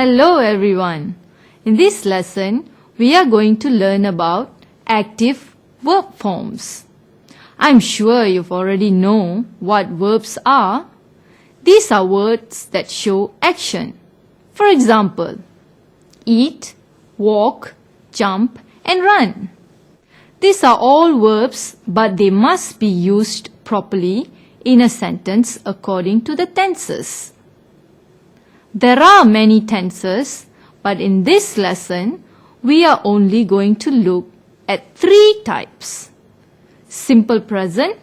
Hello everyone. In this lesson, we are going to learn about active verb forms. I'm sure you've already know what verbs are. These are words that show action. For example, eat, walk, jump and run. These are all verbs, but they must be used properly in a sentence according to the tenses. There are many tenses, but in this lesson, we are only going to look at 3 types: simple present,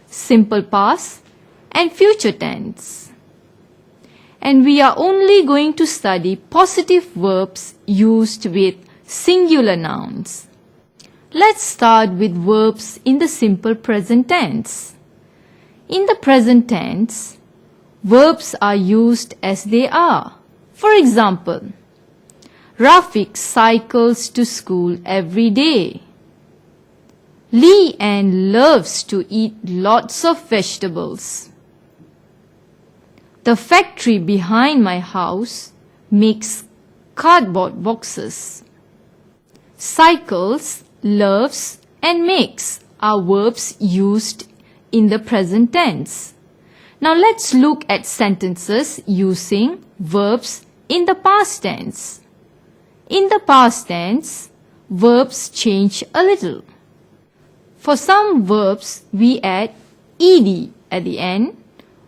simple past, and future tense. And we are only going to study positive verbs used with singular nouns. Let's start with verbs in the simple present tense. In the present tense, verbs are used as they are. For example, Rafiq cycles to school every day. Leanne loves to eat lots of vegetables. The factory behind my house makes cardboard boxes. Cycles, loves, and makes are verbs used in the present tense. Now let's look at sentences using verbs in the past tense. In the past tense, verbs change a little. For some verbs, we add ed at the end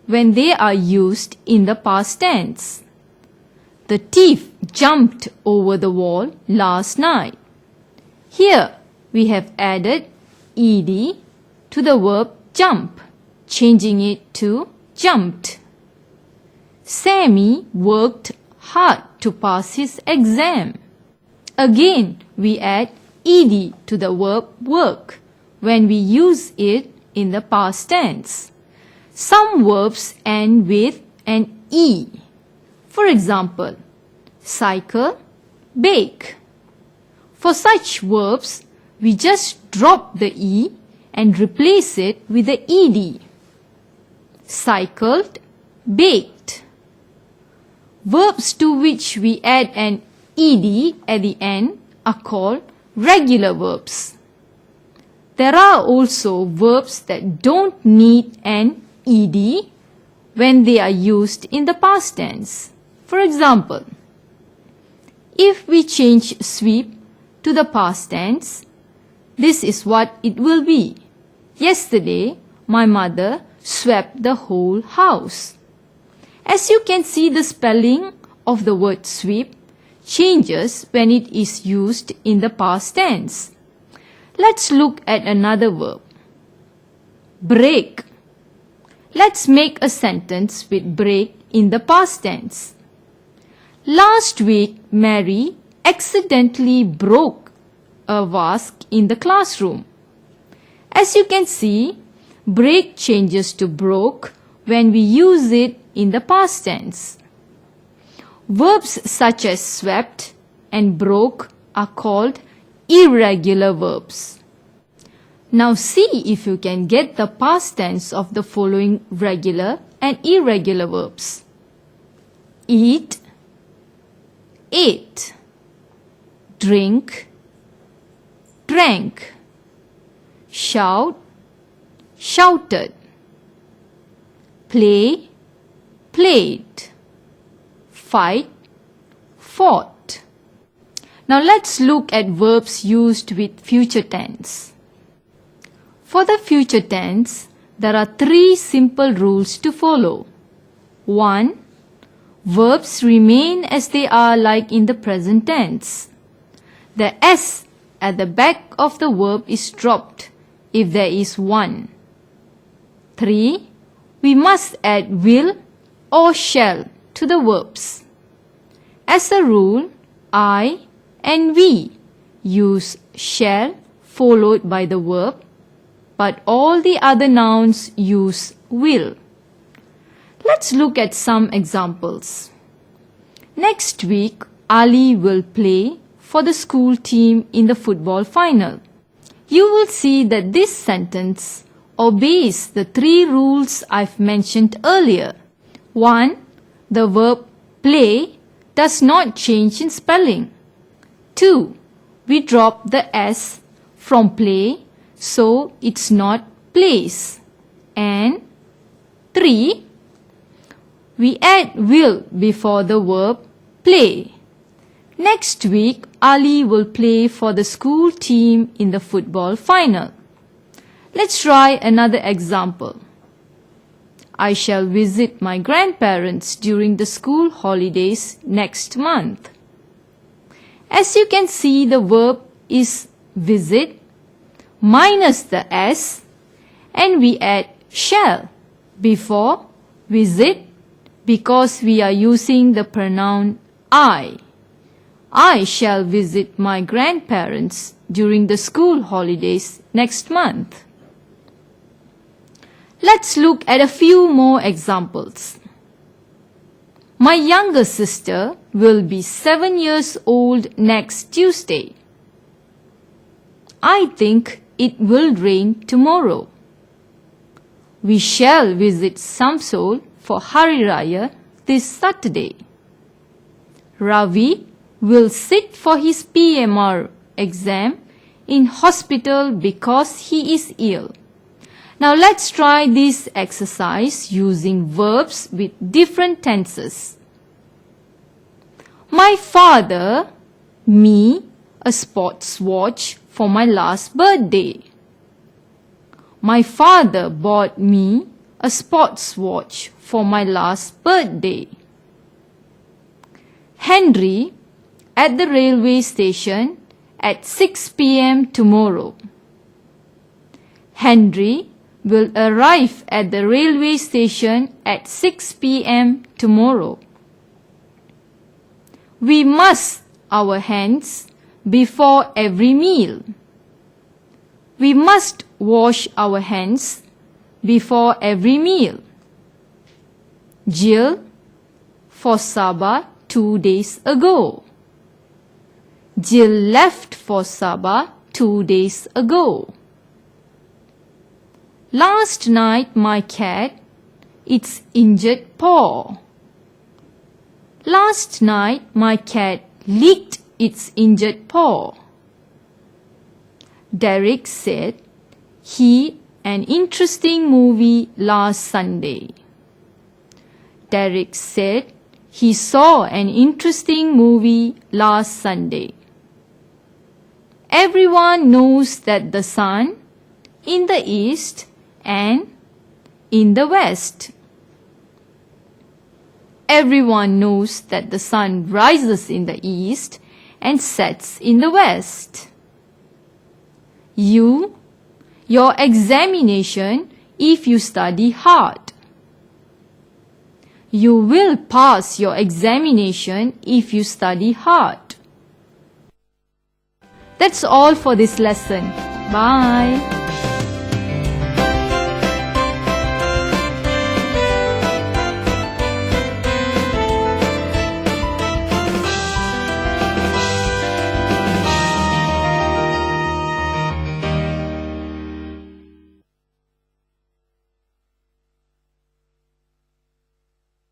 when they are used in the past tense. The thief jumped over the wall last night. Here, we have added ed to the verb jump, changing it to jumped. Sammy worked hard to pass his exam. Again, we add ed to the verb work when we use it in the past tense. Some verbs end with an e. For example, cycle, bake. For such verbs, we just drop the e and replace it with the ed. Cycled, baked. Verbs to which we add an ed at the end are called regular verbs. There are also verbs that don't need an ed when they are used in the past tense. For example, if we change sweep to the past tense, this is what it will be. Yesterday, my mother swept the whole house. As you can see, the spelling of the word sweep changes when it is used in the past tense. Let's look at another verb. Break. Let's make a sentence with break in the past tense. Last week, Mary accidentally broke a vase in the classroom. As you can see, break changes to broke when we use it in the past tense. Verbs such as swept and broke are called irregular verbs. Now see if you can get the past tense of the following regular and irregular verbs. Eat, ate, drink, drank, shout, shouted, play, played, fight, fought. Now let's look at verbs used with future tense. For the future tense, there are 3 simple rules to follow. 1. Verbs remain as they are like in the present tense. The s at the back of the verb is dropped if there is one. 3. We must add will or shall to the verbs. As a rule, I and we use shall followed by the verb, but all the other nouns use will. Let's look at some examples. Next week, Ali will play for the school team in the football final. You will see that this sentence obeys the 3 rules I've mentioned earlier. 1. The verb play does not change in spelling. 2. We drop the S from play, so it's not plays. And 3. We add will before the verb play. Next week, Ali will play for the school team in the football final. Let's try another example. I shall visit my grandparents during the school holidays next month. As you can see, the verb is visit minus the S, and we add shall before visit because we are using the pronoun I. I shall visit my grandparents during the school holidays next month. Let's look at a few more examples. My younger sister will be 7 years old next Tuesday. I think it will rain tomorrow. We shall visit Samsol for Hari Raya this Saturday. Ravi will sit for his PMR exam in hospital because he is ill. Now let's try this exercise using verbs with different tenses. My father, me, a sports watch for my last birthday. My father bought me a sports watch for my last birthday. Henry at the railway station at 6 p.m. tomorrow. Henry will arrive at the railway station at 6 p.m. tomorrow. We must our hands before every meal. We must wash our hands before every meal. Jill for Sabah 2 days ago. Jill left for Sabah 2 days ago. Last night my cat, its injured paw. Last night my cat licked its injured paw. Derek said he an interesting movie last Sunday. Derek said he saw an interesting movie last Sunday. Everyone knows that the sun in the east and in the west. Everyone knows that the sun rises in the east and sets in the west. Your examination if you study hard. You will pass your examination if you study hard. That's all for this lesson. Bye.